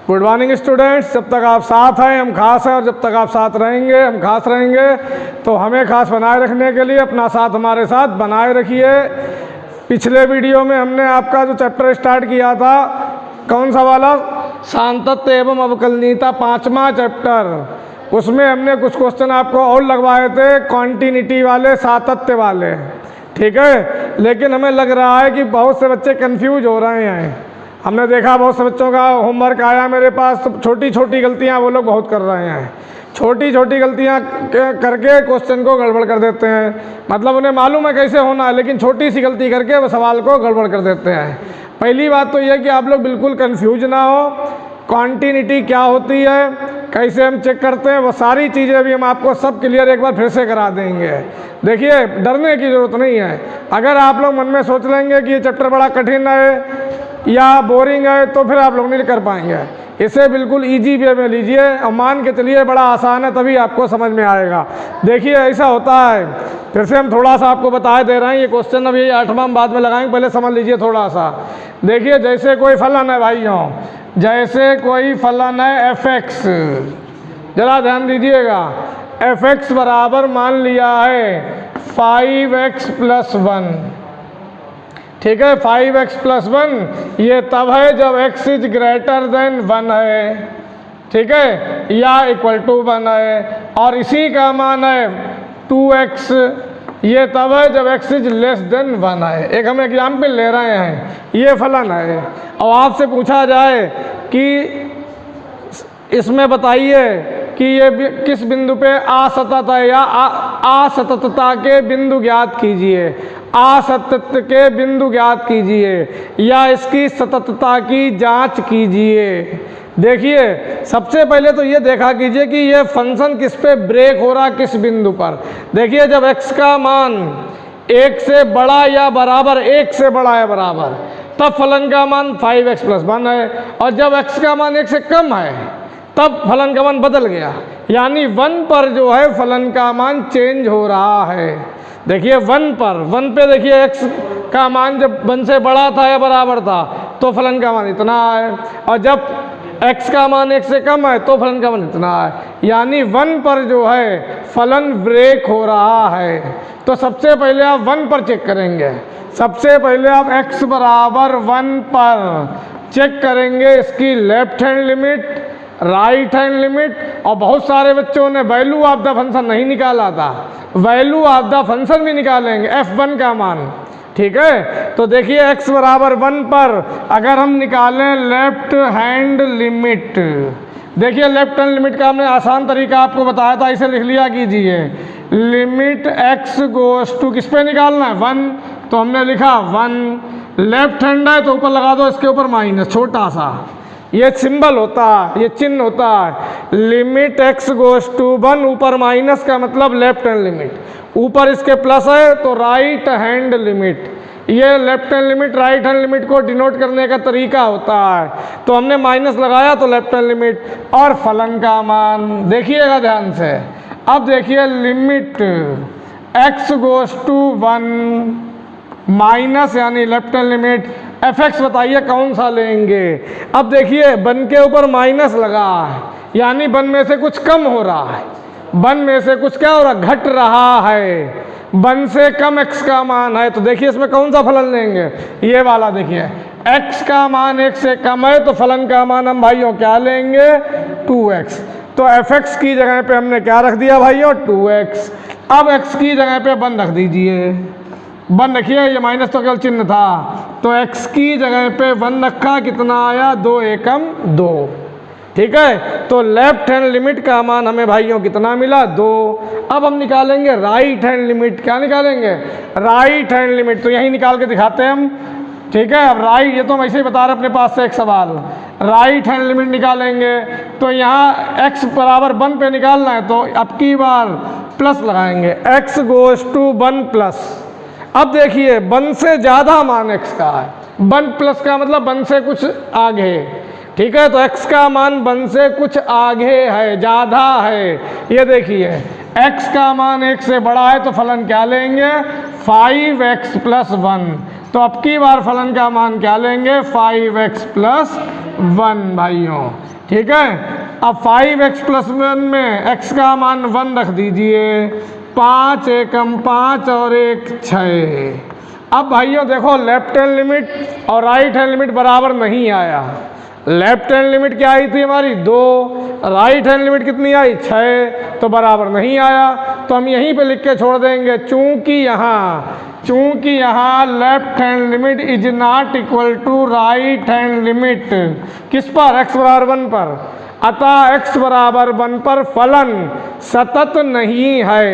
Good morning students. जब तक आप साथ हैं हम खास हैं, और जब तक आप साथ रहेंगे हम खास रहेंगे। तो हमें खास बनाए रखने के लिए अपना साथ हमारे साथ बनाए रखिए। पिछले वीडियो में हमने आपका जो चैप्टर स्टार्ट किया था, कौन सा वाला, सांतत्य एवं अवकलनीयता, 5वां चैप्टर, उसमें हमने कुछ क्वेश्चन आपको और लगवाए थे कॉन्टिन्यूटी वाले, सातत्य वाले, ठीक है। लेकिन हमें लग रहा है कि बहुत से बच्चे कंफ्यूज हो रहे हैं। हमने देखा बहुत से बच्चों का होमवर्क आया मेरे पास, तो छोटी छोटी गलतियां वो लोग बहुत कर रहे हैं। छोटी छोटी गलतियां करके क्वेश्चन को गड़बड़ कर देते हैं। मतलब उन्हें मालूम है कैसे होना है, लेकिन छोटी सी गलती करके वो सवाल को गड़बड़ कर देते हैं। पहली बात तो यह कि आप लोग बिल्कुल कंफ्यूज ना हो। कॉन्टिन्यूटी क्या होती है, कैसे हम चेक करते हैं, वो सारी चीज़ें भी हम आपको सब क्लियर एक बार फिर से करा देंगे। देखिए, डरने की ज़रूरत नहीं है। अगर आप लोग मन में सोच लेंगे कि ये चैप्टर बड़ा कठिन है या बोरिंग है, तो फिर आप लोग नहीं कर पाएंगे। इसे बिल्कुल इजी वे में लीजिए और मान के चलिए बड़ा आसान है, तभी आपको समझ में आएगा। देखिए, ऐसा होता है, फिर से हम थोड़ा सा आपको बता दे रहे हैं। ये क्वेश्चन अभी 8वां बाद में लगाएंगे, पहले समझ लीजिए थोड़ा सा। देखिए, जैसे कोई फलन है भाइयों, जैसे कोई फलन है fx, जरा ध्यान दीजिएगा। fx बराबर मान लिया है 5x + 1, ठीक है। 5x + 1 ये तब है जब x इज ग्रेटर देन 1 है, ठीक है, या इक्वल टू 1 है। और इसी का मान है 2x, ये तब है जब x इज लेस देन 1 है। एक हम एग्जाम्पल ले रहे हैं, ये फलन है और आपसे पूछा जाए कि इसमें बताइए कि ये किस बिंदु पे असतत है, या असततता के बिंदु ज्ञात कीजिए, असतत के बिंदु ज्ञात कीजिए, या इसकी सततता की जांच कीजिए। देखिए, सबसे पहले तो ये देखा कीजिए कि ये फंक्शन किस पे ब्रेक हो रहा, किस बिंदु पर। देखिए, जब x का मान 1 से बड़ा या बराबर, 1 से बड़ा या बराबर, तब फलन का मान 5x + 1 है। और जब x का मान 1 से कम है, तब फलन का मान बदल गया, यानी 1 पर जो है फलन का मान चेंज हो रहा है। देखिए 1 पे देखिए x का मान जब 1 से बड़ा था या बराबर था, तो फलन का मान इतना है, और जब x का मान 1 से कम है तो फलन का मान इतना है। यानी 1 पर जो है फलन ब्रेक हो रहा है। तो सबसे पहले आप 1 पर चेक करेंगे। सबसे पहले आप x बराबर 1 पर चेक करेंगे इसकी left hand limit, right hand limit. और बहुत सारे बच्चों ने वैल्यू ऑफ द फंक्शन नहीं निकाला था, वैल्यू ऑफ द फंक्शन भी निकालेंगे, f1 का मान, ठीक है। तो देखिए, x बराबर 1 पर अगर हम निकालें लेफ्ट हैंड लिमिट, देखिए लेफ्ट हैंड लिमिट का हमने आसान तरीका आपको बताया था, इसे लिख लिया कीजिए। लिमिट x गोज़ टू, किस पे निकालना है, 1, तो हमने लिखा 1। लेफ्ट हैंड है तो ऊपर लगा दो इसके ऊपर माइनस, छोटा सा ये सिंबल होता है, ये चिन्ह होता है। लिमिट x गोज़ टू 1, ऊपर माइनस का मतलब लेफ्ट हैंड लिमिट, ऊपर इसके प्लस है तो राइट हैंड लिमिट। ये left hand limit right hand limit को डिनोट करने का तरीका होता है। तो हमने माइनस लगाया तो लेफ्ट हैंड लिमिट, और फलन का मान देखिएगा ध्यान से। अब देखिए, limit x goes to 1 minus, यानी लेफ्ट हैंड लिमिट fx, बताइए कौन सा लेंगे। अब देखिए 1 के ऊपर माइनस लगा है, यानी 1 में से कुछ कम हो रहा है, 1 में से कुछ क्या हो रहा, घट रहा है। 1 से कम x का मान है, तो देखिए इसमें कौन सा फलन लेंगे, ये वाला। देखिए x का मान 1 से कम है तो फलन का मान हम भाइयों क्या लेंगे, 2x। तो fx की जगह पे हमने क्या रख दिया भाइयों, 2x। अब x की जगह पे 1 रख दीजिए, 1 रखिए, ये माइनस तो केवल चिन्ह था, तो x की जगह पे 1 रखा, कितना आया, 2 एकम 2, ठीक है। तो लेफ्ट हैंड लिमिट का मान हमें भाइयों कितना मिला, 2। अब हम निकालेंगे राइट हैंड लिमिट। क्या निकालेंगे, राइट हैंड लिमिट, तो यही निकाल के दिखाते हैं हम, ठीक है। अब राइट, ये तो हम ऐसे ही बता रहे अपने पास से एक सवाल, राइट हैंड लिमिट निकालेंगे। तो यहाँ x बराबर 1 पे निकालना है, तो अब की बार प्लस लगाएंगे, x गोज़ टू 1 प्लस। अब देखिए 1 से ज़्यादा मान x का है, 1 प्लस का मतलब 1 से कुछ आगे, ठीक है। तो x का मान 1 से कुछ आगे है, ज़्यादा है। ये देखिए x का मान 1 से बड़ा है तो फलन क्या लेंगे, 5x + 1। तो अब की बार फलन का मान क्या लेंगे, 5x + 1 भाइयों। ठीक है, अब 5x + 1 में x का मान 1 रख दीजिए, 5 एकम 5 और 1 6। अब भाइयों देखो लेफ्ट हैंड लिमिट और राइट हैंड लिमिट बराबर नहीं आया। लेफ्ट हैंड लिमिट क्या आई थी हमारी 2, राइट हैंड लिमिट कितनी आई 6, तो बराबर नहीं आया। तो हम यहीं पे लिख के छोड़ देंगे, चूंकि यहाँ left hand limit is not equal to right hand limit किस पर, x = 1 पर, अतः x = 1 पर फलन सतत नहीं है,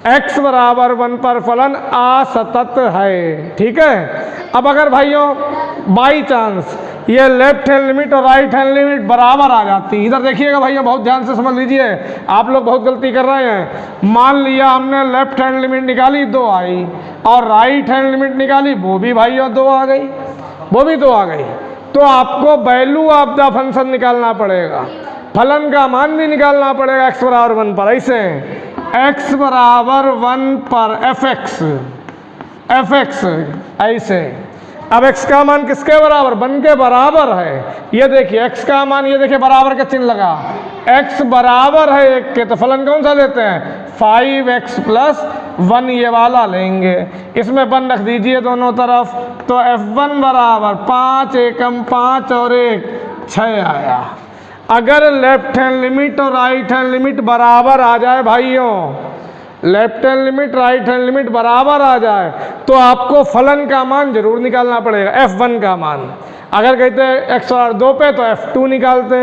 x = 1 पर फलन असतत है। ठीक है, अब अगर भाइयों बाई चांस ये लेफ्ट हैंड लिमिट और राइट हैंड लिमिट बराबर आ जाती, इधर देखिएगा भाइयों, बहुत ध्यान से समझ लीजिए, आप लोग बहुत गलती कर रहे हैं। मान लिया हमने लेफ्ट हैंड लिमिट निकाली 2 आई और राइट हैंड लिमिट निकाली, वो भी भाइयों 2 आ गई, वो भी 2 आ गई, तो आपको वैल्यू ऑफ द फंक्शन निकालना पड़ेगा, फलन का मान भी निकालना पड़ेगा x = 1 पर। ऐसे x = 1 पर fx ऐसे। अब x का मान किसके बराबर, 1 के बराबर है। ये देखिए x का मान, ये देखिए बराबर का चिन्ह लगा, x बराबर है 1 के, तो फलन कौन सा लेते हैं, 5x + 1 ये वाला लेंगे, इसमें 1 रख दीजिए दोनों तरफ, तो f1 = 5 एकम 5 और 1 6 आया। अगर लेफ्ट हैंड लिमिट और राइट हैंड लिमिट बराबर आ जाए भाइयों, left hand limit right hand limit बराबर आ जाए, तो आपको फलन का मान जरूर निकालना पड़ेगा, f1 का मान। अगर कहते हैं x = 2 पे तो f2 निकालते,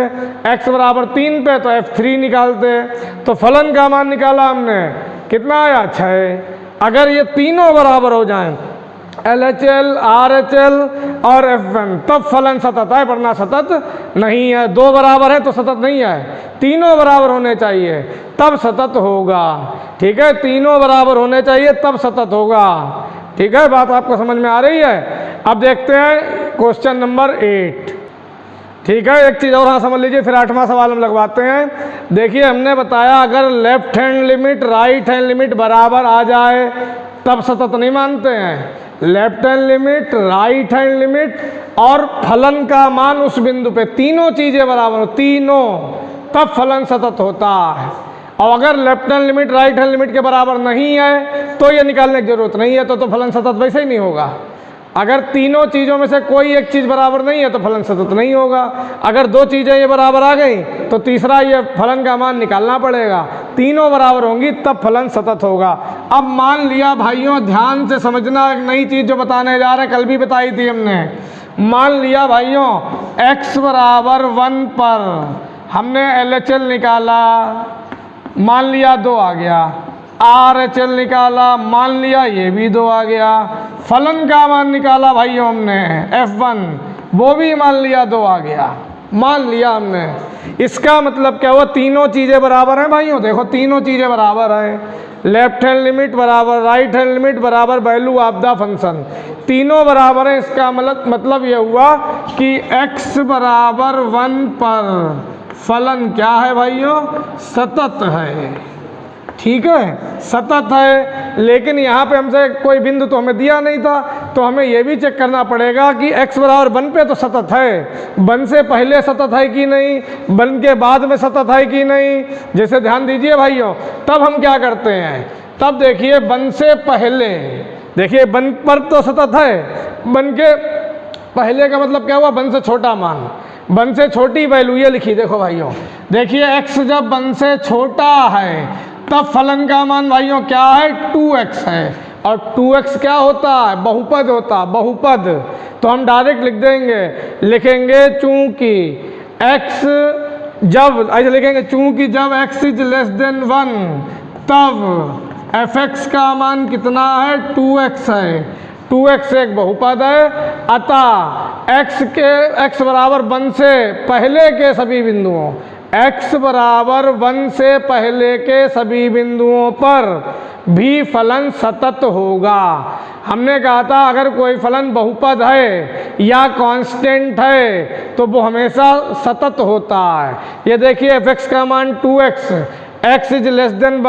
x = 3 पे तो f3 निकालते। तो फलन का मान निकाला हमने, कितना आया 6। अगर ये तीनों बराबर हो जाएं, LHL, RHL और F1, तब फलन सतत है, वरना सतत नहीं है। 2 बराबर है तो सतत नहीं है, तीनों बराबर होने चाहिए तब सतत होगा। ठीक है, तीनों बराबर होने चाहिए तब सतत होगा। ठीक है, बात आपको समझ में आ रही है। अब देखते हैं क्वेश्चन नंबर 8। ठीक है, एक चीज़ और हाँ समझ लीजिए, फिर 8वां सवाल हम लगवाते हैं। देखिए हमने बताया अगर left hand limit right hand limit बराबर आ जाए तब सतत नहीं मानते हैं। Left hand limit, right hand limit और फलन का मान उस बिंदु पे तीनों चीज़ें बराबर हो, तीनों, तब फलन सतत होता है। और अगर left hand limit right hand limit के बराबर नहीं है तो ये निकालने की जरूरत नहीं है, तो फलन सतत वैसे ही नहीं होगा। अगर तीनों चीज़ों में से कोई एक चीज़ बराबर नहीं है तो फलन सतत नहीं होगा। अगर 2 चीज़ें ये बराबर आ गई तो तीसरा ये फलन का मान निकालना पड़ेगा, तीनों बराबर होंगी तब फलन सतत होगा। अब मान लिया भाइयों, ध्यान से समझना, एक नई चीज़ जो बताने जा रहे हैं, कल भी बताई थी हमने। मान लिया भाइयों x = 1 पर हमने LHL निकाला, मान लिया 2 आ गया, RHL निकाला, मान लिया ये भी 2 आ गया, फलन का मान निकाला भाइयों हमने F1, वो भी मान लिया 2 आ गया, मान लिया हमने। इसका मतलब क्या हुआ, तीनों चीज़ें बराबर हैं भाइयों। देखो तीनों चीज़ें बराबर हैं, लेफ्ट हैंड लिमिट बराबर, राइट हैंड लिमिट बराबर, वैल्यू ऑफ द फंक्शन तीनों बराबर हैं। इसका मतलब ये हुआ कि x = 1 पर फलन क्या है भाइयों, सतत है। ठीक है, सतत है। लेकिन यहाँ पे हमसे कोई बिंदु तो हमें दिया नहीं था, तो हमें ये भी चेक करना पड़ेगा कि x = 1 पे तो सतत है, 1 से पहले सतत है कि नहीं, 1 के बाद में सतत है कि नहीं। जैसे ध्यान दीजिए भाइयों, तब हम क्या करते हैं, तब देखिए 1 से पहले, देखिए 1 पर तो सतत है, 1 के पहले का मतलब क्या हुआ, 1 से छोटा मान, 1 से छोटी वैल्यू ये लिखी। देखो भाइयों, देखिए x जब 1 से छोटा है तब फलन का मान भाइयों क्या है, 2x है। और 2x क्या होता है, बहुपद होता है, बहुपद। तो हम डायरेक्ट लिख देंगे, लिखेंगे चूंकि x जब, ऐसे लिखेंगे चूंकि जब x > 1 तब fx का मान कितना है, 2x है। 2x एक बहुपद है, अतः x = 1 से पहले के सभी बिंदुओं, x = 1 से पहले के सभी बिंदुओं पर भी फलन सतत होगा। हमने कहा था अगर कोई फलन बहुपद है या कांस्टेंट है तो वो हमेशा सतत होता है। ये देखिए fx का मान 2x, x is less than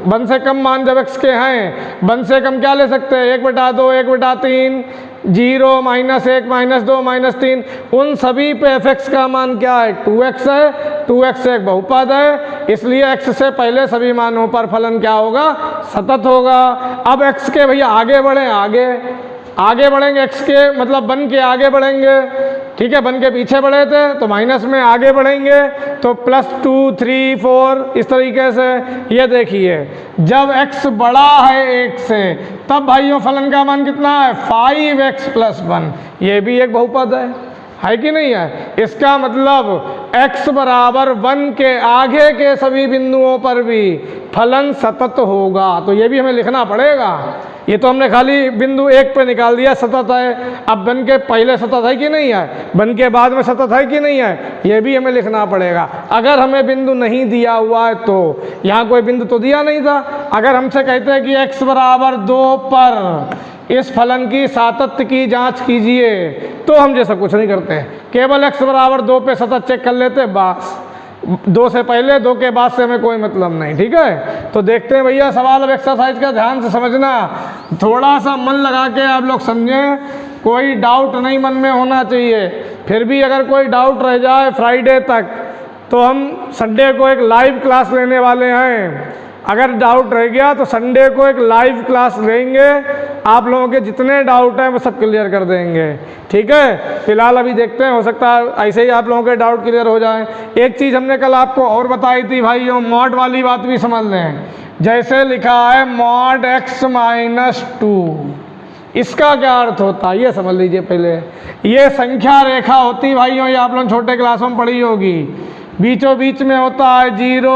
1 से कम मान जब x के हैं, 1 से कम क्या ले सकते हैं, 1/2 1/3 0 -1 -2 -3, उन सभी पे fx का मान क्या है 2x है। 2x एक बहुपद है, इसलिए x से पहले सभी मानों पर फलन क्या होगा, सतत होगा। अब x के भैया आगे बढ़ें, आगे बढ़ेंगे, x के मतलब 1 के आगे बढ़ेंगे, ठीक है, 1 के पीछे बढ़े थे तो माइनस में आगे बढ़ेंगे तो +2 3 4 इस तरीके से। ये देखिए जब x बड़ा है 1 से तब भाइयों फलन का मान कितना है 5x + 1, ये भी एक बहुपद है कि नहीं है। इसका मतलब x बराबर 1 के आगे के सभी बिंदुओं पर भी फलन सतत होगा, तो ये भी हमें लिखना पड़ेगा। ये तो हमने खाली बिंदु 1 पे निकाल दिया सतत है, अब 1 के पहले सतत है कि नहीं है, 1 के बाद में सतत है कि नहीं है, ये भी हमें लिखना पड़ेगा। अगर हमें बिंदु नहीं दिया हुआ है तो यहाँ कोई बिंदु तो दिया नहीं था, अगर हमसे कहते हैं कि x बराबर 2 पर इस फलन की सातत्य की जांच कीजिए तो हम जैसा कुछ नहीं करते, केवल x बराबर 2 पे सतत चेक कर लेते, बस 2 से पहले 2 के बाद से हमें कोई मतलब नहीं, ठीक है। तो देखते हैं भैया सवाल, अब एक्सरसाइज का ध्यान से समझना, थोड़ा सा मन लगा के आप लोग समझें, कोई डाउट नहीं मन में होना चाहिए। फिर भी अगर कोई डाउट रह जाए फ्राइडे तक तो हम संडे को एक लाइव क्लास लेने वाले हैं। अगर डाउट रह गया तो संडे को एक लाइव क्लास लेंगे, आप लोगों के जितने डाउट हैं वो सब क्लियर कर देंगे, ठीक है। फिलहाल अभी देखते हैं, हो सकता है ऐसे ही आप लोगों के डाउट क्लियर हो जाए। एक चीज़ हमने कल आपको और बताई थी भाइयों, मॉड वाली बात भी समझ लें। जैसे लिखा है मॉड x - 2, इसका क्या अर्थ होता है ये समझ लीजिए पहले। ये संख्या रेखा होती भाइयों, ये आप लोग छोटे क्लासों में पढ़ी होगी, बीचों बीच में होता है 0,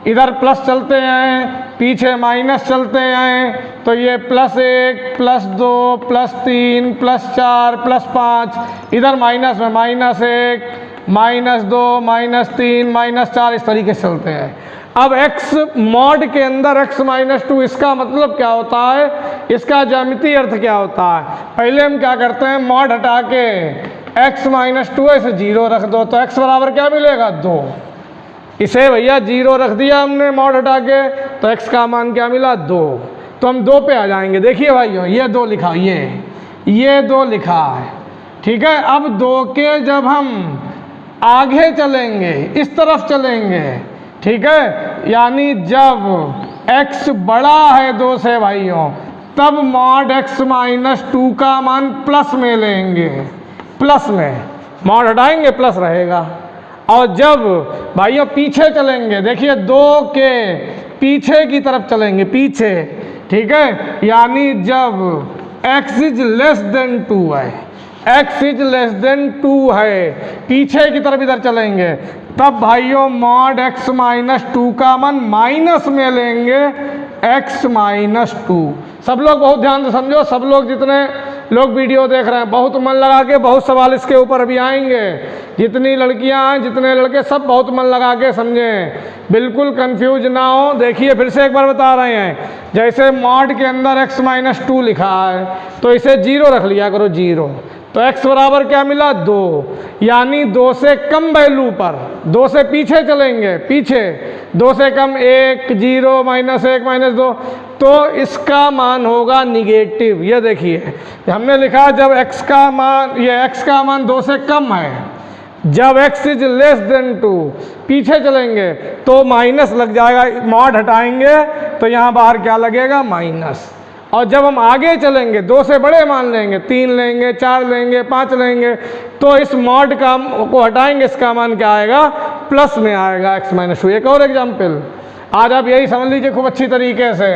इधर प्लस चलते हैं, पीछे माइनस चलते हैं, तो ये +1 +2 +3 +4 +5, इधर माइनस में -1 -2 -3 -4 इस तरीके से चलते हैं। अब x मॉड के अंदर x - 2, इसका मतलब क्या होता है, इसका ज्यामितीय अर्थ क्या होता है। पहले हम क्या करते हैं, मॉड हटा के x - 2 ऐसे 0 रख दो तो x बराबर क्या मिलेगा 2। इसे भैया 0 रख दिया हमने मॉड हटा के तो x का मान क्या मिला 2। तो हम 2 पे आ जाएंगे। देखिए भाइयों ये 2 लिखा, ये 2 लिखा है, ठीक है। अब 2 के जब हम आगे चलेंगे, इस तरफ चलेंगे, ठीक है, यानी जब x बड़ा है 2 से भाइयों तब मॉड x - 2 का मान प्लस में लेंगे, प्लस में मॉड हटाएंगे प्लस रहेगा। और जब भाइयों पीछे चलेंगे, देखिए 2 के पीछे की तरफ चलेंगे, पीछे, ठीक है, यानी जब x इज लेस देन 2 है, x इज लेस देन 2 है, पीछे की तरफ इधर चलेंगे, तब भाइयों मॉड x - 2 का मान माइनस में लेंगे x - 2। सब लोग बहुत ध्यान से समझो, सब लोग जितने लोग वीडियो देख रहे हैं बहुत मन लगा के, बहुत सवाल इसके ऊपर अभी आएंगे, जितनी लड़कियां हैं जितने लड़के सब बहुत मन लगा के समझें, बिल्कुल कंफ्यूज ना हो। देखिए फिर से एक बार बता रहे हैं, जैसे मॉड के अंदर x - 2 लिखा है तो इसे 0 रख लिया करो, 0, तो x बराबर क्या मिला 2, यानी 2 से कम वैल्यू पर, 2 से पीछे चलेंगे, पीछे 2 से कम 1 0 -1 -2, तो इसका मान होगा निगेटिव। ये देखिए हमने लिखा जब x का मान, ये x का मान 2 से कम है, जब x इज लेस देन 2 पीछे चलेंगे तो माइनस लग जाएगा, मॉड हटाएंगे तो यहाँ बाहर क्या लगेगा माइनस। और जब हम आगे चलेंगे 2 से बड़े मान लेंगे, 3 लेंगे, 4 लेंगे, 5 लेंगे, तो इस मॉड का को हटाएंगे, इसका मान क्या आएगा प्लस में आएगा x - 2। एक और एग्जाम्पल, आज आप यही समझ लीजिए खूब अच्छी तरीके से,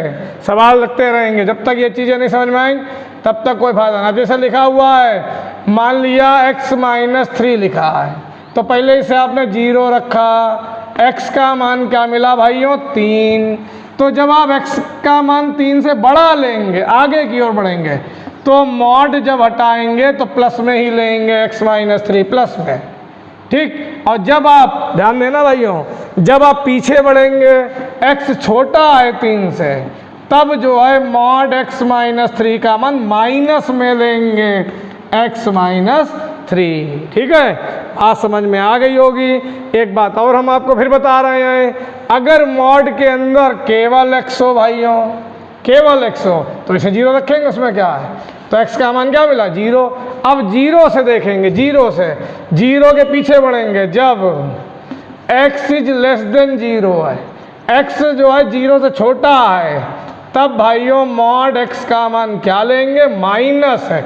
सवाल लगते रहेंगे, जब तक ये चीज़ें नहीं समझ में आएंगी तब तक कोई फायदा नहीं। जैसे लिखा हुआ है, मान लिया x - 3 लिखा है तो पहले इसे आपने 0 रखा, x का मान क्या मिला भाइयों 3, तो जब आप x का मान 3 से बड़ा लेंगे, आगे की ओर बढ़ेंगे, तो मॉड जब हटाएंगे तो प्लस में ही लेंगे x - 3 प्लस में, ठीक। और जब आप ध्यान देना भाइयों, जब आप पीछे बढ़ेंगे, x छोटा है 3 से, तब जो है मॉड x - 3 का मान माइनस में लेंगे x - 3, ठीक है। आज समझ में आ गई होगी। एक बात और हम आपको फिर बता रहे हैं, अगर मॉड के अंदर केवल x हो भाइयों, केवल x हो तो इसे 0 रखेंगे, उसमें क्या है, तो x का मान क्या मिला 0। अब 0 से देखेंगे, 0 से 0 के पीछे बढ़ेंगे जब x इज लेस देन 0 है, x जो है 0 से छोटा है, तब भाइयों मॉड x का मान क्या लेंगे -x,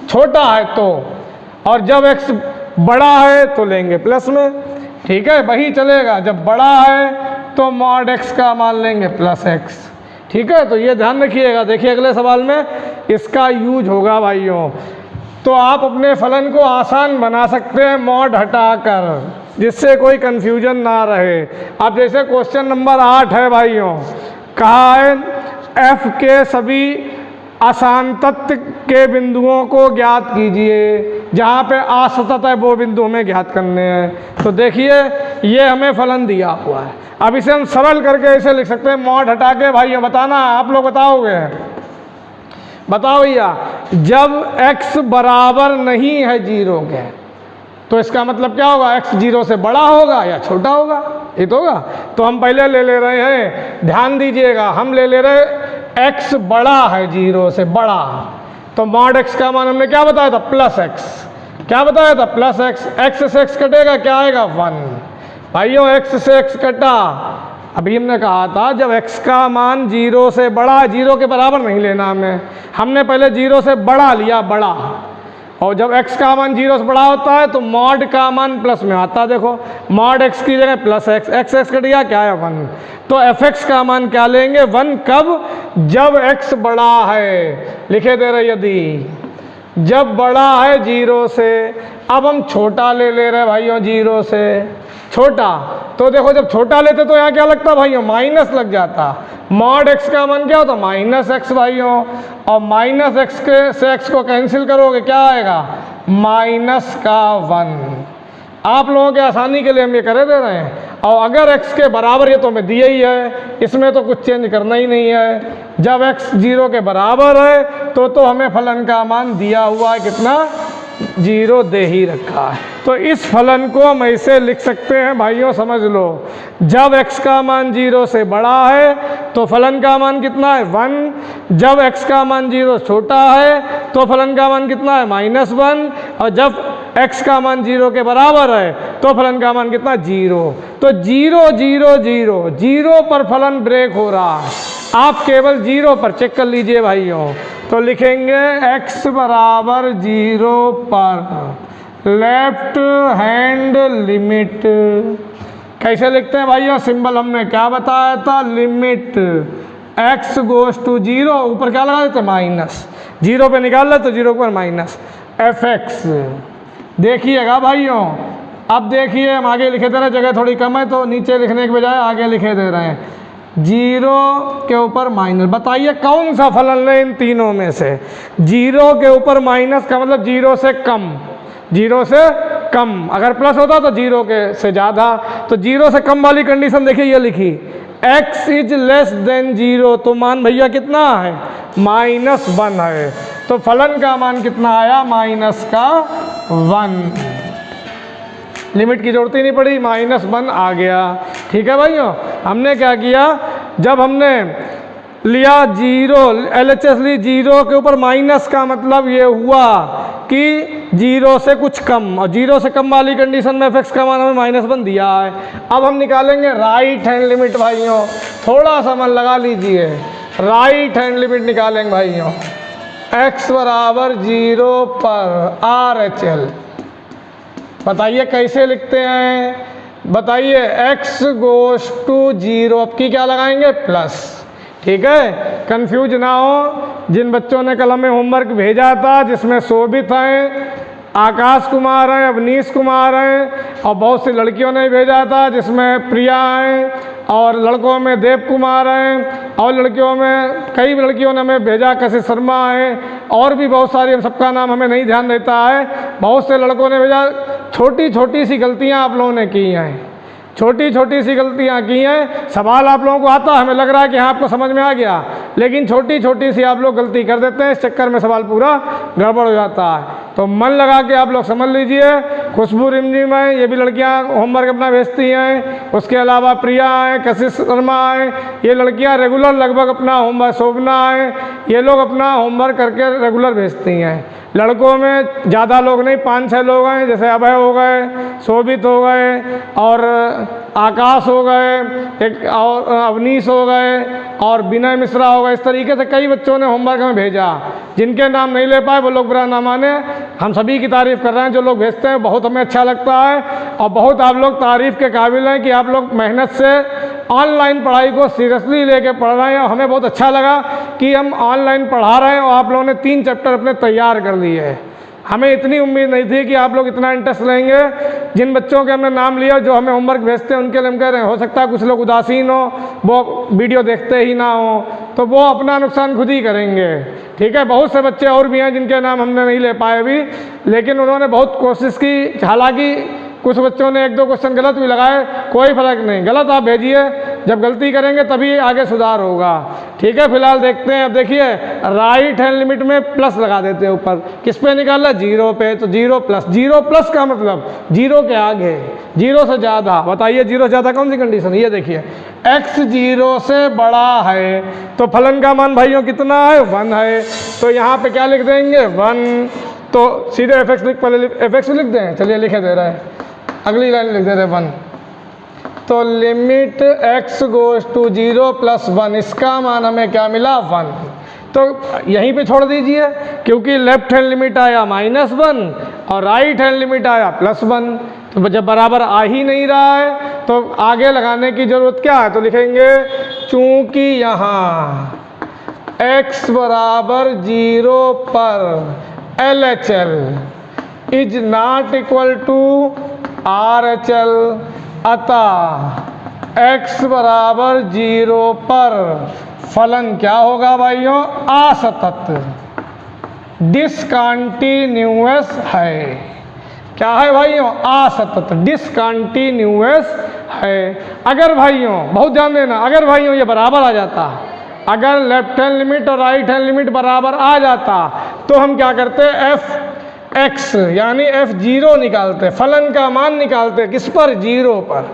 छोटा है तो, और जब x बड़ा है तो लेंगे प्लस में। ठीक है, वही चलेगा, जब बड़ा है तो मॉड x का मान लेंगे +x। ठीक है, तो ये ध्यान रखिएगा। देखिए अगले सवाल में इसका यूज होगा भाइयों। तो आप अपने फलन को आसान बना सकते हैं मॉड हटाकर, जिससे कोई कंफ्यूजन ना रहे। अब जैसे क्वेश्चन नंबर 8 है भाइयों, कहा है f के सभी असांतत्य के बिंदुओं को ज्ञात कीजिए, जहाँ पे असतत है वो बिंदु हमें ज्ञात करने हैं। तो देखिए ये हमें फलन दिया हुआ है, अब इसे हम सरल करके ऐसे लिख सकते हैं, मॉड हटा के भाइयों बताना, आप लोग बताओगे, बताओ भैया, जब x बराबर नहीं है 0 के तो इसका मतलब क्या होगा, x 0 से बड़ा होगा या छोटा होगा, ये तो होगा। तो हम पहले ले रहे हैं, ध्यान दीजिएगा, हम ले रहे x बड़ा है 0 से बड़ा, तो मॉड x का मान हमने क्या बताया था +x, क्या बताया था +x, x से x कटेगा क्या आएगा 1। भाइयों x से x कटा, अभी हमने कहा था जब x का मान 0 से बड़ा, 0 के बराबर नहीं लेना हमें, हमने पहले 0 से बड़ा लिया, बड़ा, और जब x का मान 0 से बड़ा होता है तो मॉड का मान प्लस में आता है। देखो मॉड x की जगह +x, x कट गया क्या है 1, तो fx का मान क्या लेंगे 1, कब, जब x बड़ा है, लिखे दे रहे यदि जब बड़ा है 0 से। अब हम छोटा ले रहे भाइयों 0 से छोटा, तो देखो जब छोटा लेते तो यहाँ क्या लगता भाइयों माइनस लग जाता, मॉड x का मान क्या होता -x भाइयों, और -x से x को कैंसिल करोगे क्या आएगा -1। आप लोगों के आसानी के लिए हम ये करे दे रहे हैं, और अगर x के बराबर, ये तो हमें दिया ही है, इसमें तो कुछ चेंज करना ही नहीं है, जब x 0 के बराबर है तो हमें फलन का मान दिया हुआ है कितना 0 दे ही रखा है। तो इस फलन को हम ऐसे लिख सकते हैं भाइयों, समझ लो, जब x का मान 0 से बड़ा है तो फलन का मान कितना है 1, जब x का मान 0 से छोटा है तो फलन का मान कितना है -1, और जब x का मान 0 के बराबर है तो फलन का मान कितना 0। तो 0 0 0 0 पर फलन ब्रेक हो रहा है, आप केवल 0 पर चेक कर लीजिए भाइयों। तो लिखेंगे x बराबर 0 पर लेफ्ट हैंड लिमिट, कैसे लिखते हैं भाइयों, सिंबल हमने क्या बताया था, लिमिट x गोज टू 0, ऊपर क्या लगा देते माइनस, 0 पे निकाल ले तो 0 पर माइनस fx। देखिएगा भाइयों, अब देखिए हम आगे लिखे दे रहे हैं, जगह थोड़ी कम है तो नीचे लिखने के बजाय आगे लिखे दे रहे हैं, 0 के ऊपर माइनस। बताइए कौन सा फलन लें इन तीनों में से, 0 के ऊपर माइनस का मतलब 0 से कम, 0 से कम, अगर प्लस होता तो 0 के से ज़्यादा, तो 0 से कम वाली कंडीशन देखिए ये लिखी, x इज लेस देन 0, तो मान भैया कितना है -1 है, तो फलन का मान कितना आया -1। लिमिट की जरूरत ही नहीं पड़ी, -1 आ गया। ठीक है भाइयों, हमने क्या किया, जब हमने लिया 0 LHS ली 0 के ऊपर माइनस का मतलब ये हुआ कि 0 से कुछ कम, और 0 से कम वाली कंडीशन में fx का मान हमें -1 दिया है। अब हम निकालेंगे राइट हैंड लिमिट भाइयों, थोड़ा सा मन लगा लीजिए, राइट हैंड लिमिट निकालेंगे भाइयों, x बराबर 0 पर RHL। बताइए कैसे लिखते हैं, बताइए x गोज टू 0, अब की क्या लगाएंगे प्लस। ठीक है, कंफ्यूज ना हो, जिन बच्चों ने कल हमें होमवर्क भेजा था जिसमें शोभित हैं, आकाश कुमार हैं, अवनीश कुमार हैं, और बहुत सी लड़कियों ने भेजा था जिसमें प्रिया हैं, और लड़कों में देव कुमार हैं, और लड़कियों में कई लड़कियों ने हमें भेजा कशिश शर्मा है, और भी बहुत सारी, हम सबका नाम हमें नहीं ध्यान रहता है, बहुत से लड़कों ने भेजा। छोटी छोटी सी गलतियां आप लोगों ने की हैं, छोटी छोटी सी गलतियां की हैं, सवाल आप लोगों को आता, हमें लग रहा है कि हाँ आपको समझ में आ गया, लेकिन छोटी छोटी सी आप लोग गलती कर देते हैं, इस चक्कर में सवाल पूरा गड़बड़ हो जाता है। तो मन लगा के आप लोग समझ लीजिए, खुशबू रिमझिम हैं, ये भी लड़कियां होमवर्क अपना भेजती हैं। उसके अलावा प्रिया हैं, कशिश शर्मा हैं, ये लड़कियां रेगुलर लगभग अपना होमवर्क, शोभना है, ये लोग अपना होमवर्क करके रेगुलर भेजती हैं। लड़कों में ज़्यादा लोग नहीं, 5-6 लोग हैं, जैसे अभय हो गए, शोभित हो गए और आकाश हो गए, एक और अवनीश हो गए और विनय मिश्रा हो गए। इस तरीके से कई बच्चों ने होमवर्क में भेजा। जिनके नाम नहीं ले पाए वो लोग बुरा ना माने, हम सभी की तारीफ़ कर रहे हैं। जो लोग भेजते हैं बहुत हमें अच्छा लगता है और बहुत आप लोग तारीफ़ के काबिल हैं कि आप लोग मेहनत से ऑनलाइन पढ़ाई को सीरियसली लेके पढ़ रहे हैं। और हमें बहुत अच्छा लगा कि हम ऑनलाइन पढ़ा रहे हैं और आप लोगों ने 3 चैप्टर अपने तैयार कर लिए हैं। हमें इतनी उम्मीद नहीं थी कि आप लोग इतना इंटरेस्ट लेंगे। जिन बच्चों के हमने नाम लिया जो हमें होमवर्क भेजते हैं उनके लिए हम कह रहे हैं, हो सकता है कुछ लोग उदासीन हो, वो वीडियो देखते ही ना हो, तो वो अपना नुकसान खुद ही करेंगे। ठीक है, बहुत से बच्चे और भी हैं जिनके नाम हमने नहीं ले पाए अभी, लेकिन उन्होंने बहुत कोशिश की। हालांकि कुछ बच्चों ने 1-2 क्वेश्चन गलत भी लगाए, कोई फ़र्क नहीं, गलत आप भेजिए, जब गलती करेंगे तभी आगे सुधार होगा। ठीक है, फिलहाल देखते हैं। अब देखिए, राइट हैंड लिमिट में प्लस लगा देते हैं ऊपर। किस पे निकाला? 0 पे, तो 0 प्लस। 0 प्लस का मतलब 0 के आगे, 0 से ज़्यादा। बताइए 0 से ज़्यादा कौन सी कंडीशन? ये देखिए, x 0 से बड़ा है तो फलन का मान भाइयों कितना है? 1 है। तो यहाँ पे क्या लिख देंगे? 1। तो सीधे एफ एक्स लिख दें। चलिए लिखे दे रहे हैं, अगली लाइन लिख दे रहे 1। तो limit x goes to 0 plus 1, इसका मान हमें क्या मिला? 1। तो यहीं पे छोड़ दीजिए, क्योंकि लेफ्ट हैंड लिमिट आया -1 और राइट हैंड लिमिट आया +1। तो जब बराबर आ ही नहीं रहा है तो आगे लगाने की ज़रूरत क्या है? तो लिखेंगे चूँकि यहाँ x बराबर 0 पर LHL is not equal to RHL, अतः x बराबर 0 पर फलन क्या होगा भाइयों? असतत, डिसकंटिन्यूअस है। क्या है भाइयों? असतत, डिसकंटिन्यूअस है। अगर भाइयों, बहुत ध्यान देना, अगर भाइयों ये बराबर आ जाता, अगर लेफ्ट हैंड लिमिट और राइट हैंड लिमिट बराबर आ जाता तो हम क्या करते? f(x) यानी f0 निकालते, फलन का मान निकालते। किस पर? 0 पर।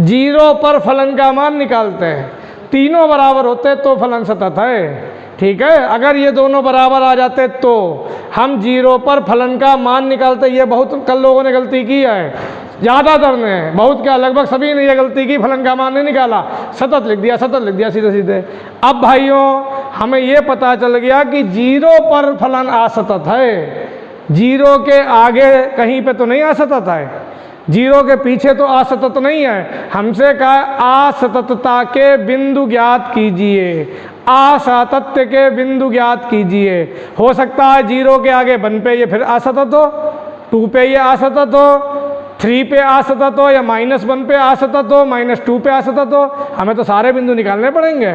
0 पर फलन का मान निकालते हैं। तीनों बराबर होते तो फलन सतत है। ठीक है, अगर ये दोनों बराबर आ जाते तो हम 0 पर फलन का मान निकालते। ये बहुत कल लोगों ने गलती की है, ज़्यादातर ने, बहुत क्या लगभग सभी ने ये गलती की, फलन का मान नहीं निकाला, सतत लिख दिया, सतत लिख दिया सीधे सीधे। अब भाइयों हमें ये पता चल गया कि 0 पर फलन असतत है। 0 के आगे कहीं पे तो नहीं असतत है, 0 के पीछे तो असतत नहीं है। हमसे कहा असततता के बिंदु ज्ञात कीजिए, असातत्य के बिंदु ज्ञात कीजिए। हो सकता है 0 के आगे 1 पे ये फिर असतत हो, 2 पे ये असतत हो, 3 पे असतत हो, या -1 पे असतत हो, -2 पे असतत हो। हमें तो सारे बिंदु निकालने पड़ेंगे।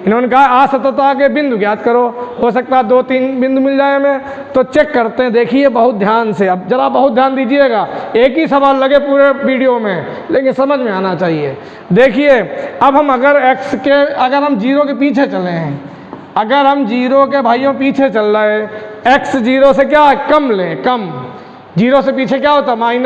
इन्होंने कहा असततता के बिंदु ज्ञात करो। हो सकता है 2-3 बिंदु मिल जाए हमें, तो चेक करते हैं। देखिए बहुत ध्यान से, अब जरा बहुत ध्यान दीजिएगा। एक ही सवाल लगे पूरे वीडियो में, लेकिन समझ में आना चाहिए। देखिए अब हम अगर अगर हम 0 के पीछे चले हैं, अगर हम 0 के भाइयों पीछे चल रहे हैं, x 0 से क्या है? कम लें, कम। 0 से पीछे क्या होता है? -1,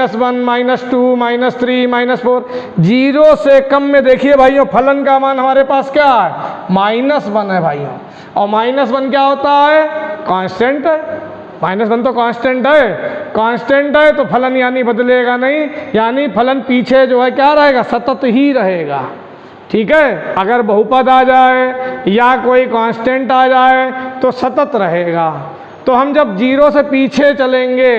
-2, -3, -4। 0 से कम में देखिए भाइयों फलन का मान हमारे पास क्या है? -1 है भाइयों। और -1 क्या होता है? कांस्टेंट है। -1 तो कांस्टेंट है, कांस्टेंट है तो फलन यानी बदलेगा नहीं, यानी फलन पीछे जो है क्या रहेगा? सतत ही रहेगा। ठीक है, अगर बहुपद आ जाए या कोई कांस्टेंट आ जाए तो सतत रहेगा। तो हम जब 0 से पीछे चलेंगे,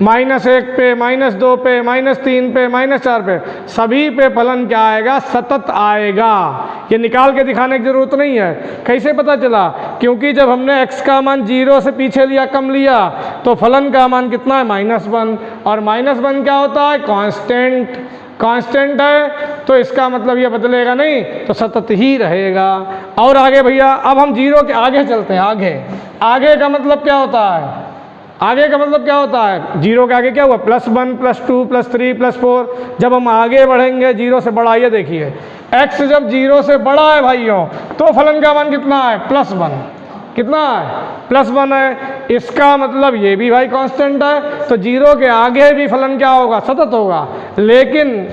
-1 पे, -2 पे, -3 पे, -4 पे, सभी पे फलन क्या आएगा? सतत आएगा। ये निकाल के दिखाने की ज़रूरत नहीं है। कैसे पता चला? क्योंकि जब हमने x का मान 0 से पीछे लिया, कम लिया, तो फलन का मान कितना है? -1। और -1 क्या होता है? कांस्टेंट। कांस्टेंट है तो इसका मतलब ये बदलेगा नहीं, तो सतत ही रहेगा। और आगे भैया, अब हम 0 के आगे चलते हैं। आगे का मतलब क्या होता है? आगे का मतलब क्या होता है? 0 के आगे क्या हुआ? +1, +2, +3, +4। जब हम आगे बढ़ेंगे 0 से बड़ा, ये देखिए x जब 0 से बड़ा है भाइयों, तो फलन का मान कितना है? +1। कितना है +1 है, इसका मतलब ये भी भाई कांस्टेंट है, तो 0 के आगे भी फलन क्या होगा सतत होगा। लेकिन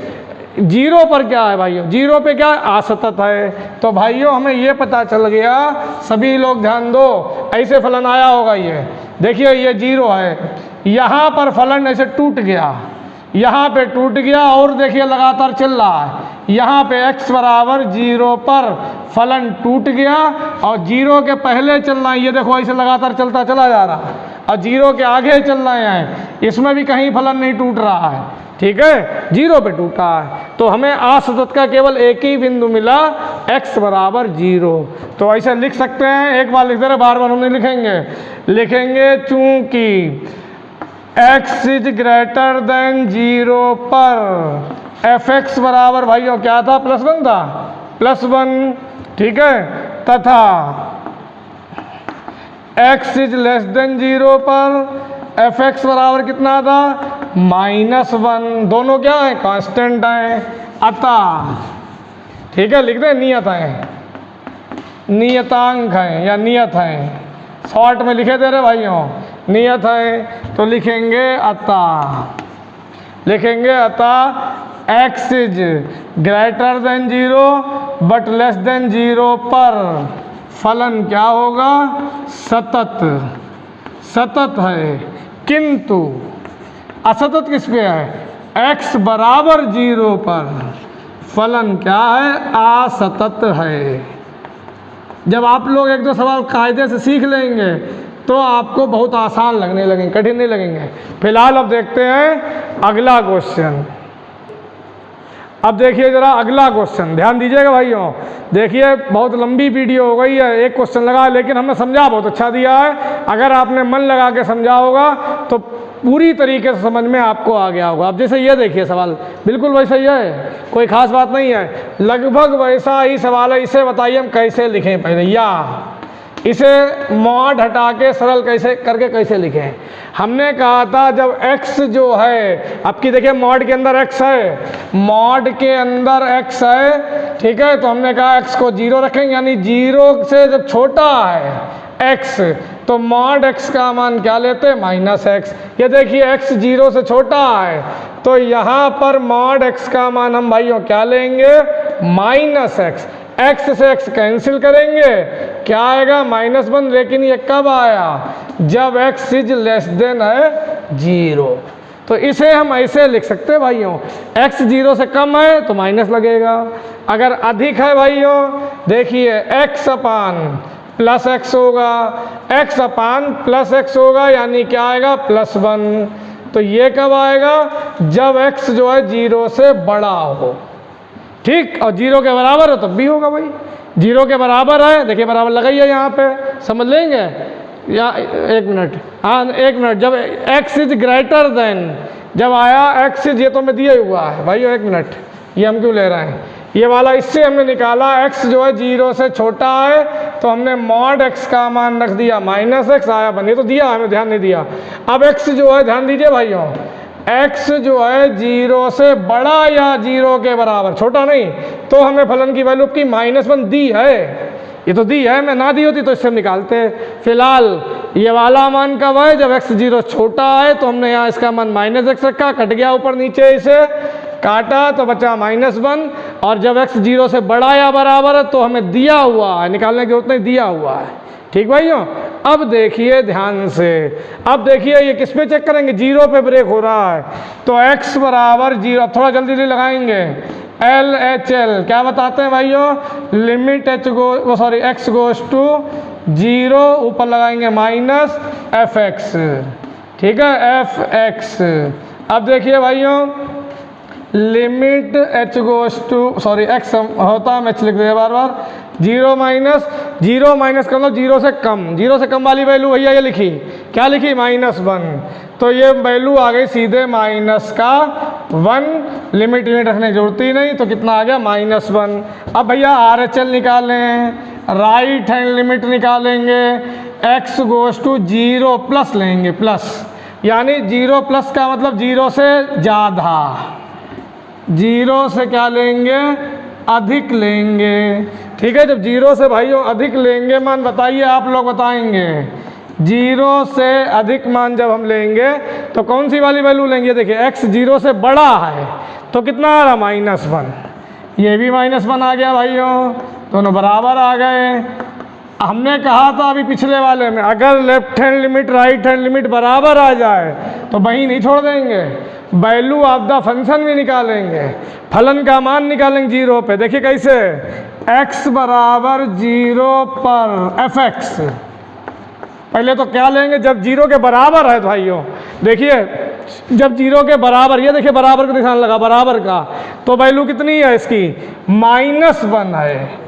0 पर क्या है भाइयों, 0 पे क्या है असतत है। तो भाइयों हमें ये पता चल गया, सभी लोग ध्यान दो, ऐसे फलन आया होगा, ये देखिए ये 0 है, यहाँ पर फलन ऐसे टूट गया, यहाँ पे टूट गया और देखिए लगातार चल रहा है, यहाँ पे x बराबर 0 पर फलन टूट गया और 0 के पहले चल रहा है, ये देखो ऐसे लगातार चलता चला जा रहा है और 0 के आगे चल रहे हैं, इसमें भी कहीं फलन नहीं टूट रहा है, ठीक है, 0 पे टूटा है। तो हमें असतत का केवल एक ही बिंदु मिला, x बराबर 0। तो ऐसे लिख सकते हैं, एक बार लिख दे रहे, बार बार हम नहीं लिखेंगे चूंकि x इज ग्रेटर देन 0 पर f(x) बराबर भाइयों क्या था, +1 था, +1, ठीक है, तथा x इज लेस देन 0 पर f(x) बराबर कितना था, -1। दोनों क्या है कांस्टेंट है, अतः ठीक है, लिख दें नियत है, नियतांक है या नियत है, शॉर्ट में लिखे दे रहे भाइयों, नियत है। तो लिखेंगे अतः x is greater than 0 but less than 0 पर फलन क्या होगा, सतत है, किंतु असतत किस पे है, x बराबर 0 पर फलन क्या है, असतत है। जब आप लोग एक दो सवाल कायदे से सीख लेंगे तो आपको बहुत आसान लगने लगेंगे, कठिन नहीं लगेंगे। फिलहाल अब देखते हैं अगला क्वेश्चन। अब देखिए जरा अगला क्वेश्चन, ध्यान दीजिएगा भाइयों, देखिए बहुत लंबी वीडियो हो गई है, एक क्वेश्चन लगा है, लेकिन हमने समझा बहुत अच्छा दिया है। अगर आपने मन लगा के समझा होगा तो पूरी तरीके से समझ में आपको आ गया होगा। अब जैसे ये देखिए सवाल बिल्कुल वैसा ही है, कोई खास बात नहीं है, लगभग वैसा ही सवाल है। इसे बताइए हम कैसे लिखें पहले, या इसे मॉड हटा के सरल कैसे करके कैसे लिखें। हमने कहा था जब x जो है, आपकी देखिए मॉड के अंदर x है, मॉड के अंदर x है, ठीक है, तो हमने कहा x को 0 रखेंगे, यानी 0 से जब छोटा है x तो मॉड x का मान क्या लेते हैं, -x। ये देखिए x 0 से छोटा है तो यहाँ पर मॉड x का मान हम भाइयों क्या लेंगे, -x। x से x कैंसिल करेंगे, क्या आएगा, -1। लेकिन ये कब आया, जब x इज लेस देन है 0। तो इसे हम ऐसे लिख सकते हैं भाइयों, x 0 से कम है तो माइनस लगेगा, अगर अधिक है भाइयों देखिए x अपान प्लस x होगा, x अपान प्लस x होगा, यानी क्या आएगा, +1। तो ये कब आएगा, जब x जो है 0 से बड़ा हो, ठीक, और 0 के बराबर हो तब भी होगा भाई। 0 के बराबर है, देखिए बराबर लगाइए यहाँ पे, समझ लेंगे या एक मिनट, हाँ एक मिनट, जब x इज ग्रेटर देन, जब आया x इज, ये तो मैं दिया हुआ है भाई, एक मिनट, ये हम क्यों ले रहे हैं, ये वाला इससे हमने निकाला, x जो है 0 से छोटा है तो हमने मॉड x का मान रख दिया -x, आया बन, ये तो दिया हमें ध्यान नहीं दिया। अब x जो है ध्यान दीजिए भाइयों, x जो है 0 से बड़ा या 0 के बराबर, छोटा नहीं, तो हमें फलन की वैल्यू की -1 दी है, ये तो दी है, मैं ना दी होती तो इससे हम निकालते। फिलहाल ये वाला मान कब है, जब x 0 छोटा है, तो हमने यहाँ इसका मान -x रखा, कट गया ऊपर नीचे, इसे काटा तो बचा -1, और जब x 0 से बड़ा या बराबर है तो हमें दिया हुआ है, निकालने की जरूरत नहीं, दिया हुआ है, ठीक भाइयों। अब देखिए ध्यान से, अब देखिए ये किस पे चेक करेंगे, 0 पे ब्रेक हो रहा है, तो x बराबर 0, अब थोड़ा जल्दी लगाएंगे, LHL क्या बताते हैं भाइयों, लिमिट x गोज टू 0, ऊपर लगाएंगे -fx, ठीक है, fx। अब देखिए भाइयों, limit h goes to x होता है, मैं लिख दिया बार बार, 0 माइनस कर लो 0 से कम, 0 से कम वाली वैल्यू भैया ये लिखी, क्या लिखी, -1, तो ये वैल्यू आ गई सीधे -1, लिमिट रखने की जरूरत ही नहीं, तो कितना आ गया, -1। अब भैया RHL निकालें, राइट हैंड लिमिट निकालेंगे, x गोज टू 0 प्लस लेंगे, प्लस, यानी 0 प्लस का मतलब 0 से ज़्यादा, 0 से क्या लेंगे, अधिक लेंगे, ठीक है। जब 0 से भाइयों अधिक लेंगे मान, बताइए आप लोग बताएंगे, 0 से अधिक मान जब हम लेंगे तो कौन सी वाली वैल्यू लेंगे? देखिए x 0 से बड़ा है तो कितना आ रहा? -1। ये भी -1 आ गया भाइयों, दोनों बराबर आ गए। हमने कहा था अभी पिछले वाले में, अगर left hand limit right hand limit बराबर आ जाए तो वहीं नहीं छोड़ देंगे, वैल्यू ऑफ द फंक्शन भी निकालेंगे, फलन का मान निकालेंगे 0 पे। देखिए कैसे, x बराबर 0 पर fx, पहले तो क्या लेंगे? जब 0 के बराबर है भाइयों, देखिए जब 0 के बराबर, ये देखिए बराबर का निशान लगा, बराबर का, तो वैल्यू कितनी है इसकी? -1 है।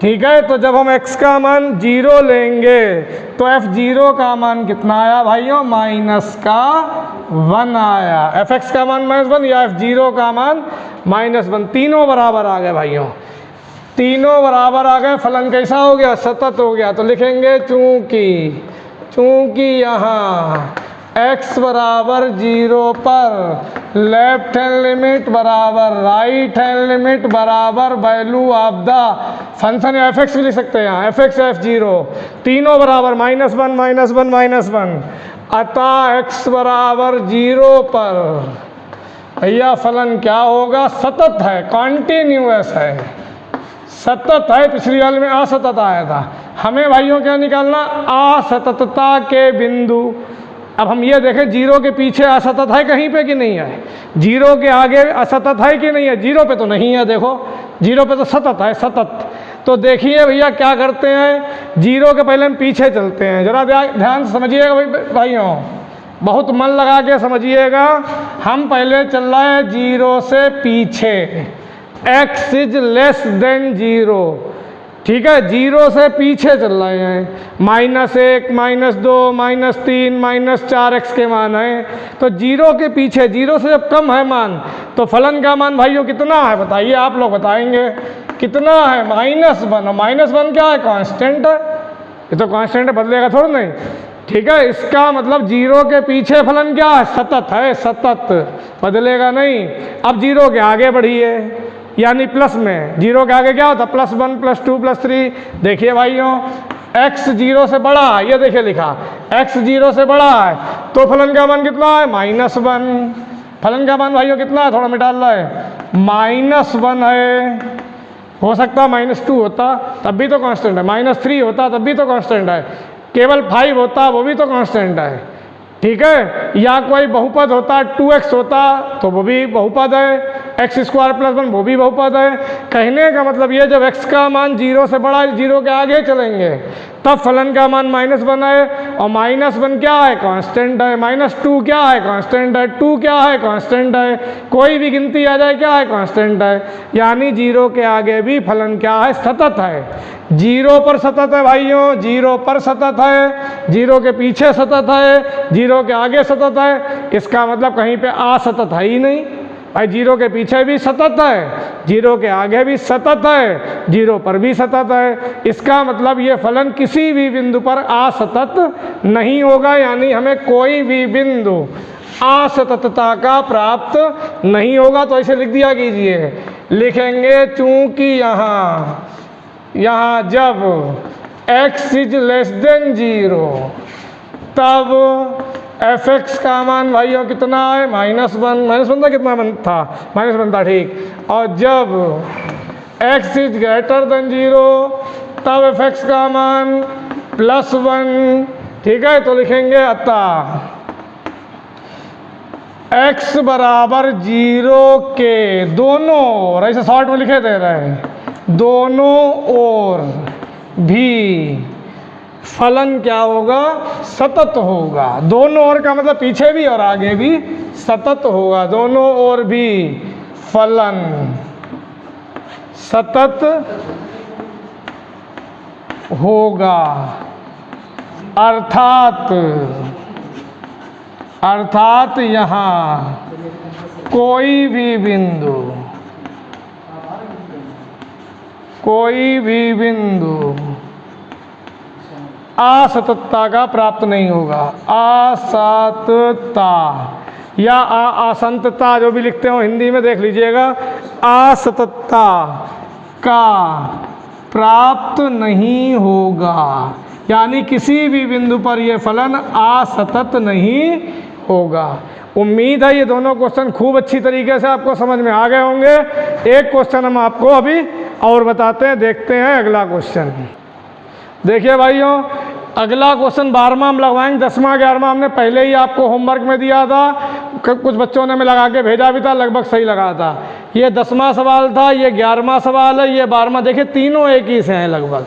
ठीक है, तो जब हम x का मान 0 लेंगे तो f0 का मान कितना आया भाइयों? -1 आया। fx का मान -1 या f0 का मान -1, तीनों बराबर आ गए भाइयों, तीनों बराबर आ गए। फलन कैसा हो गया? सतत हो गया। तो लिखेंगे चूंकि यहाँ x बराबर 0 पर लेफ्ट हैंड लिमिट बराबर राइट हैंड लिमिट बराबर वैल्यू ऑफ द फंक्शन, या fx भी लिख सकते हैं यहाँ, fx f0, तीनों बराबर -1 अतः x बराबर 0 पर भैया फलन क्या होगा? सतत है, कॉन्टिन्यूअस है, सतत है। पिछली वाले में असतत आया था, हमें भाइयों क्या निकालना? असततता के बिंदु। अब हम ये देखें 0 के पीछे असतत है कहीं पे कि नहीं है? 0 के आगे असतत है कि नहीं है? 0 पे तो नहीं है, देखो 0 पे तो सतत है, सतत। तो देखिए भैया क्या करते हैं, 0 के पहले हम पीछे चलते हैं, जरा ध्यान से समझिएगा भाइयों, बहुत मन लगा के समझिएगा। हम पहले चल रहे हैं 0 से पीछे, x इज लेस देन 0, ठीक है, 0 से पीछे चल रहे हैं, -1 -2 -3 -4x के मान है। तो 0 के पीछे, 0 से जब कम है मान, तो फलन का मान भाइयों कितना है? बताइए, आप लोग बताएंगे कितना है? -1। -1 क्या है? कांस्टेंट है, ये तो कांस्टेंट है, बदलेगा थोड़ा नहीं। ठीक है, इसका मतलब 0 के पीछे फलन क्या है? सतत है, सतत, बदलेगा नहीं। अब 0 के आगे बढ़िए, यानी प्लस में 0 के आगे क्या होता? +1 +2 +3। देखिए भाइयों x 0 से बड़ा है, ये देखिए लिखा x 0 से बड़ा है, तो फलन का मान कितना है? -1। फलन का मान भाइयों कितना है? थोड़ा मिटा रहा है, -1 है। हो सकता है -2 होता तब भी तो कांस्टेंट है, -3 होता तब भी तो कांस्टेंट है, केवल 5 होता वो भी तो कांस्टेंट है। ठीक है, या कोई बहुपद होता, 2x होता तो वो भी बहुपद है, x² + 1 वो भी बहुपद है। कहने का मतलब ये, जब x का मान 0 से बड़ा है, 0 के आगे चलेंगे, तब फलन का मान -1 है, और -1 क्या है? कांस्टेंट है। -2 क्या है? कांस्टेंट है। 2 क्या है? कांस्टेंट है। कोई भी गिनती आ जाए क्या है? कांस्टेंट है। यानी 0 के आगे भी फलन क्या है? सतत है। 0 पर सतत है भाइयों, 0 पर सतत है, 0 के पीछे सतत है, 0 के आगे सतत है। इसका मतलब कहीं पे असतत है ही नहीं भाई, 0 के पीछे भी सतत है, 0 के आगे भी सतत है, 0 पर भी सतत है। इसका मतलब ये फलन किसी भी बिंदु पर असतत नहीं होगा, यानी हमें कोई भी बिंदु असततता का प्राप्त नहीं होगा। तो ऐसे लिख दिया कीजिए, लिखेंगे चूंकि यहाँ जब x इज लेस देन 0 तब fx का मान भाइयों कितना है? -1 था, कितना था? -1 था, ठीक। और जब x इज ग्रेटर देन 0 तब fx का मान +1, ठीक है। तो लिखेंगे अतः x बराबर 0 के दोनों ओर, ऐसे शॉर्ट में लिखे दे रहे हैं, दोनों ओर भी फलन क्या होगा? सतत होगा। दोनों ओर का मतलब पीछे भी और आगे भी सतत होगा, दोनों ओर भी फलन सतत होगा। अर्थात यहाँ कोई भी बिंदु असततता का प्राप्त नहीं होगा। असततता या असंतता, जो भी लिखते हो हिंदी में देख लीजिएगा, असततता का प्राप्त नहीं होगा, यानी किसी भी बिंदु पर यह फलन असतत नहीं होगा। उम्मीद है ये दोनों क्वेश्चन खूब अच्छी तरीके से आपको समझ में आ गए होंगे। एक क्वेश्चन हम आपको अभी और बताते हैं, देखते हैं अगला क्वेश्चन। देखिए भाइयों, अगला क्वेश्चन 12वां हम लगवाएंगे, 10वां 11वां हमने पहले ही आपको होमवर्क में दिया था, कुछ बच्चों ने मैं लगा के भेजा भी था, लगभग सही लगा था। ये 10वां सवाल था, ये 11वां सवाल है, ये 12वां। देखिए तीनों एक ही से हैं, लगभग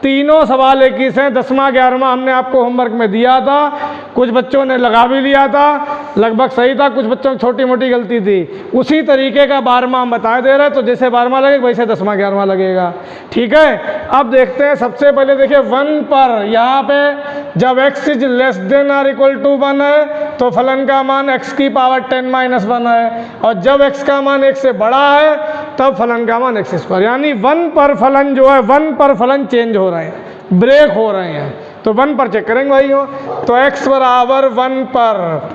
तीनों सवाल एक ही से हैं। 10वां 11वां हमने आपको होमवर्क में दिया था, कुछ बच्चों ने लगा भी लिया था, लगभग सही था, कुछ बच्चों की छोटी मोटी गलती थी। उसी तरीके का 12वां हम बता दे रहे हैं, तो जैसे 12वां लगेगा वैसे 10वां 11वां लगेगा। ठीक है, अब देखते हैं। सबसे पहले देखिए 1 पर यहाँ पे जब x इज लेस देन और इक्वल टू 1 है तो फलन का मान x की पावर 10-1 है, और जब x का मान 1 से बड़ा है तब फलन का मान x², यानी 1 पर फलन जो है 1 पर फलन चेंज हो रहे हैं, ब्रेक हो रहे हैं। तो 1 पर चेक करेंगे भाइयों। तो x बराबर 1 पर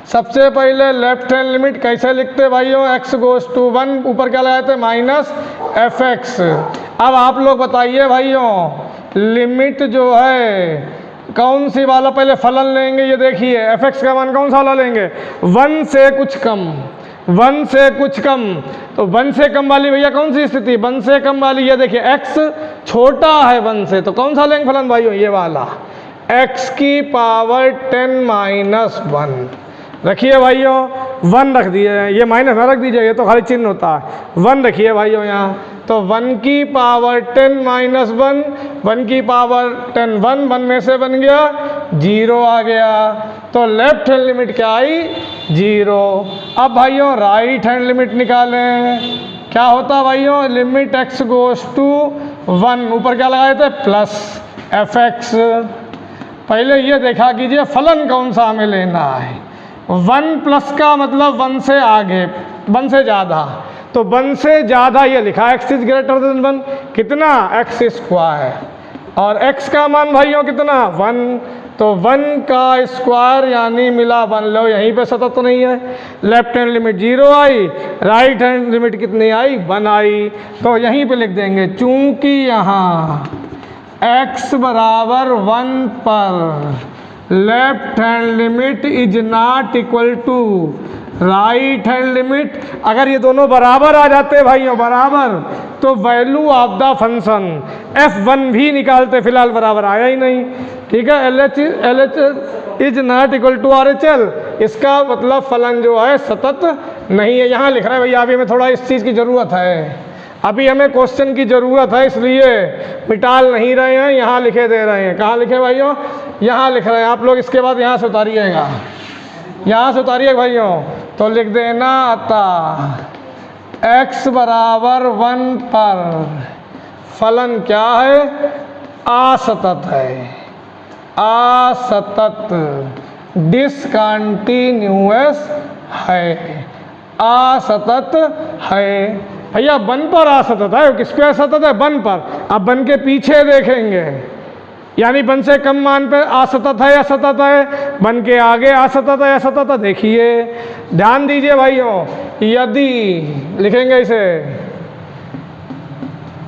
सबसे पहले लेफ्ट हैंड लिमिट कैसे लिखते भाइयों, x गोज़ टू 1, ऊपर क्या लगाते माइनस fx। अब आप लोग बताइए भाइयों, लिमिट जो है कौन सी वाला पहले फलन लेंगे, ये देखिए fx का मान कौन सा वाला लेंगे, 1 से कुछ कम, 1 से कुछ कम। तो 1 से कम वाली भैया कौन सी स्थिति, 1 से कम वाली, ये देखिए x छोटा है 1 से, तो कौन सा लेंगे फलन भाइयों, ये वाला x की पावर 10-1 रखिए भाइयों। 1 रख दिए, ये माइनस ना रख दीजिए, ये तो खाली चिन्ह होता है। 1 रखिए भाइयों यहाँ, तो 1 की पावर 10-1, 1 की पावर 10, 1 में से बन गया 0 आ गया, तो लेफ्ट हैंड लिमिट क्या आई, 0। अब भाइयों राइट हैंड लिमिट निकालें, क्या होता भाइयों, लिमिट x गोज़ टू 1, ऊपर क्या लगाए थे प्लस fx। पहले ये देखा कीजिए फलन कौन सा हमें लेना है, 1 प्लस का मतलब 1 से आगे, 1 से ज़्यादा, तो 1 से ज़्यादा ये लिखा x इज ग्रेटर देन 1, कितना x², और x का मान भाइयों कितना 1, तो 1 का स्क्वायर यानी मिला 1। लो यहीं पे सतत तो नहीं है, लेफ्ट हैंड लिमिट 0 आई, राइट हैंड लिमिट कितनी आई, 1 आई, तो यहीं पे लिख देंगे चूंकि यहाँ x बराबर 1 पर left hand limit is not equal to right hand limit. अगर ये दोनों बराबर आ जाते भाइयों, बराबर, तो value of the function f1 भी निकालते, फिलहाल बराबर आया ही नहीं। ठीक है, LH is not equal to RHL, इसका मतलब फलन जो है सतत नहीं है। यहाँ लिख रहे हैं भैया, अभी हमें थोड़ा इस चीज़ की ज़रूरत है, अभी हमें क्वेश्चन की ज़रूरत है, इसलिए मिटाल नहीं रहे हैं, यहाँ लिखे दे रहे हैं। कहाँ लिखे भाइयों, यहाँ लिख रहे हैं। आप लोग इसके बाद यहाँ से उतारिएगा, यहाँ से उतारिएगा भाइयों, तो लिख देना अतः x बराबर 1 पर फलन क्या है, असतत है, असतत, डिसकंटिन्यूअस है, असतत है। भैया 1 पर असतत है, किस पे असतत है, 1 पर। अब 1 के पीछे देखेंगे, यानी 1 से कम मान पे असतत है या सतत है, 1 के आगे असतत है या सतत है। देखिए ध्यान दीजिए भाइयों, यदि लिखेंगे इसे,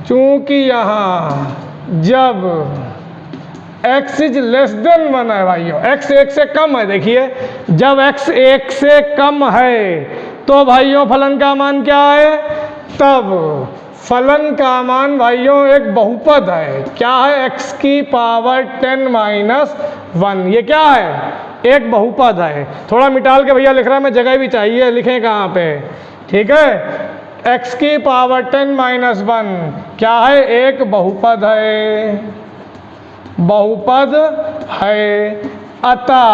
चूंकि यहाँ जब x इज लेस देन 1 है भाइयों, x 1 से कम है, देखिए जब x 1 से कम है तो भाइयों फलन का मान क्या है, तब फलन का मान भाइयों एक बहुपद है। क्या है, x की पावर 10-1, ये क्या है, एक बहुपद है। थोड़ा मिटाल के भैया लिख रहा है मैं, जगह भी चाहिए, लिखें कहाँ पे। ठीक है, x की पावर 10-1 क्या है, एक बहुपद है, बहुपद है। अतः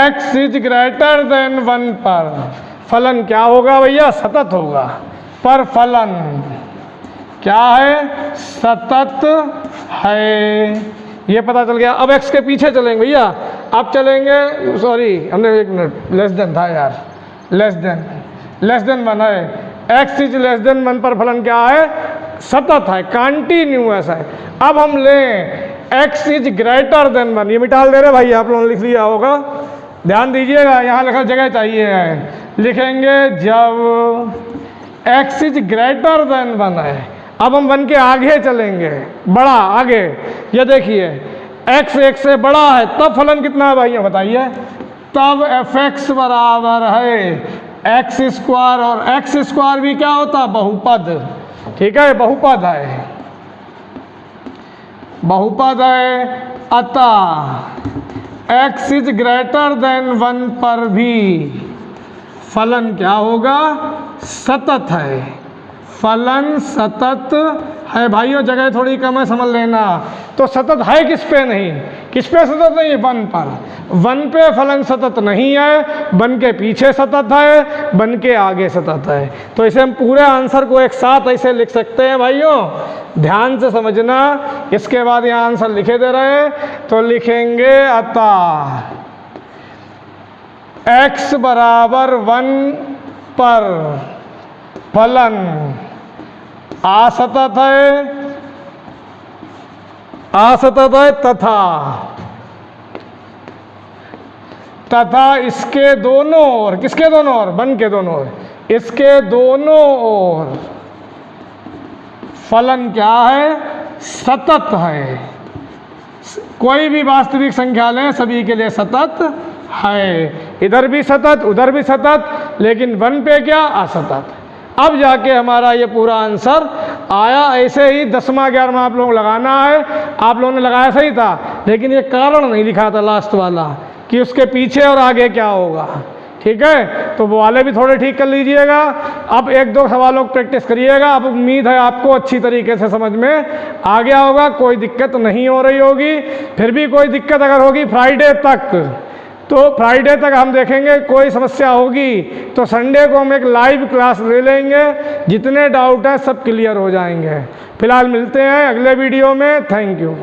x इज ग्रेटर देन 1 पर फलन क्या होगा भैया, सतत होगा। पर फलन क्या है, सतत है, ये पता चल गया। अब x के पीछे चलेंगे भैया, अब चलेंगे, सॉरी हमने 1 मिनट, लेस देन था यार, लेस देन 1 है, x इज लेस देन 1 पर फलन क्या है, सतत है, कंटिन्यूअस है। अब हम लें x इज ग्रेटर देन 1, ये मिटाल दे रहे भाई, आप लोगों ने लिख लिया होगा, ध्यान दीजिएगा, यहाँ लिखा जगह चाहिए, लिखेंगे जब x इज ग्रेटर देन 1 है। अब हम 1 के आगे चलेंगे, बड़ा आगे। ये देखिए x 1 से बड़ा है तब फलन कितना है भाइयों बताइए? तब fx बराबर है x स्क्वायर, और x स्क्वायर भी क्या होता? बहुपद। ठीक है, बहुपद है, बहुपद है। अतः x इज ग्रेटर देन 1 पर भी फलन क्या होगा? सतत है। फलन सतत है भाइयों, जगह थोड़ी कम है समझ लेना। तो सतत है किस पे? नहीं, किस पे सतत नहीं? 1 पर। 1 पे फलन सतत नहीं है, 1 के पीछे सतत है, 1 के आगे सतत है। तो इसे हम पूरे आंसर को एक साथ ऐसे लिख सकते हैं भाइयों, ध्यान से समझना। इसके बाद यहाँ आंसर लिखे दे रहे हैं तो लिखेंगे अतः x बराबर 1 पर फलन असतत है, असतत है तथा इसके दोनों ओर, किसके दोनों ओर? 1 के दोनों ओर, इसके दोनों ओर फलन क्या है? सतत है। कोई भी वास्तविक संख्या लें सभी के लिए सतत है, इधर भी सतत उधर भी सतत, लेकिन 1 पे क्या? असतत। अब जाके हमारा ये पूरा आंसर आया। ऐसे ही 10वां 11वां आप लोगों को लगाना है। आप लोगों ने लगाया सही था, लेकिन ये कारण नहीं लिखा था लास्ट वाला कि उसके पीछे और आगे क्या होगा। ठीक है, तो वो वाले भी थोड़े ठीक कर लीजिएगा। अब 1-2 सवालों को प्रैक्टिस करिएगा। अब उम्मीद है आपको अच्छी तरीके से समझ में आ गया होगा, कोई दिक्कत नहीं हो रही होगी। फिर भी कोई दिक्कत अगर होगी फ्राइडे तक, तो फ्राइडे तक हम देखेंगे। कोई समस्या होगी तो संडे को हम एक लाइव क्लास ले लेंगे, जितने डाउट हैं सब क्लियर हो जाएंगे। फिलहाल मिलते हैं अगले वीडियो में। Thank you.